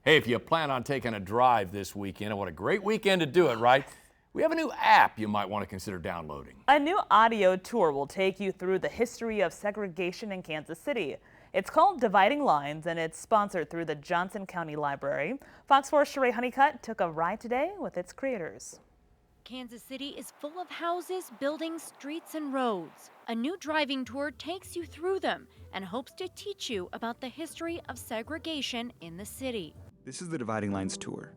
Hey, if you plan on taking a drive this weekend, and what a great weekend to do it, right? We have a new app you might want to consider downloading. A new audio tour will take you through the history of segregation in Kansas City. It's called Dividing Lines, and it's sponsored through the Johnson County Library. Fox 4's Sheree Honeycutt took a ride today with its creators. Kansas City is full of houses, buildings, streets, and roads. A new driving tour takes you through them and hopes to teach you about the history of segregation in the city. This is the Dividing Lines tour.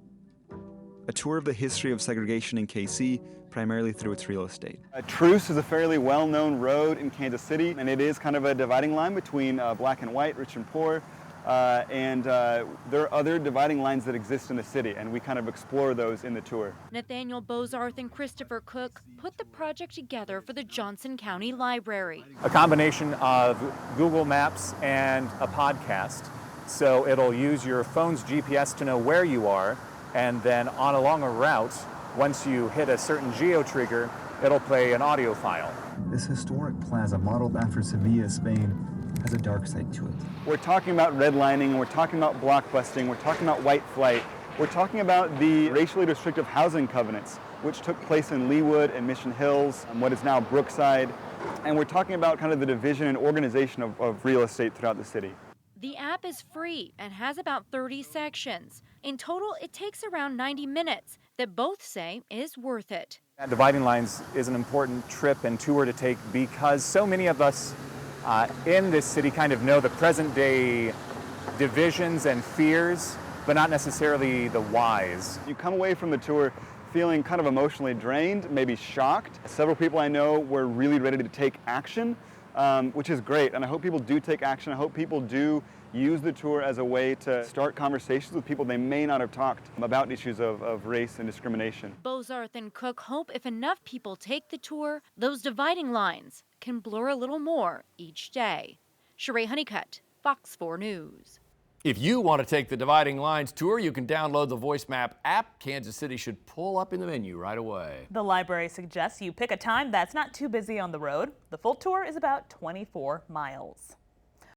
A tour of the history of segregation in KC, primarily through its real estate. Truce is a fairly well-known road in Kansas City, and it is kind of a dividing line between black and white, rich and poor. There are other dividing lines that exist in the city, and we kind of explore those in the tour. Nathaniel Bozarth and Christopher Cook put the project together for the Johnson County Library. A combination of Google Maps and a podcast. So it'll use your phone's GPS to know where you are, and then along a route, once you hit a certain geo-trigger, it'll play an audio file. This historic plaza, modeled after Sevilla, Spain, has a dark side to it. We're talking about redlining, we're talking about blockbusting, we're talking about white flight, we're talking about the racially restrictive housing covenants, which took place in Leawood and Mission Hills, and what is now Brookside, and we're talking about kind of the division and organization of real estate throughout the city. The app is free and has about 30 sections. In total, it takes around 90 minutes that both say is worth it. Dividing Lines is an important trip and tour to take because so many of us in this city kind of know the present day divisions and fears, but not necessarily the whys. You come away from the tour feeling kind of emotionally drained, maybe shocked. Several people I know were really ready to take action, which is great, and I hope people do take action. I hope people do use the tour as a way to start conversations with people they may not have talked about issues of race and discrimination. Bozarth and Cook hope if enough people take the tour, those dividing lines can blur a little more each day. Sheree Honeycutt, Fox 4 News. If you want to take the Dividing Lines tour, you can download the Voice Map app. Kansas City should pull up in the menu right away. The library suggests you pick a time that's not too busy on the road. The full tour is about 24 miles.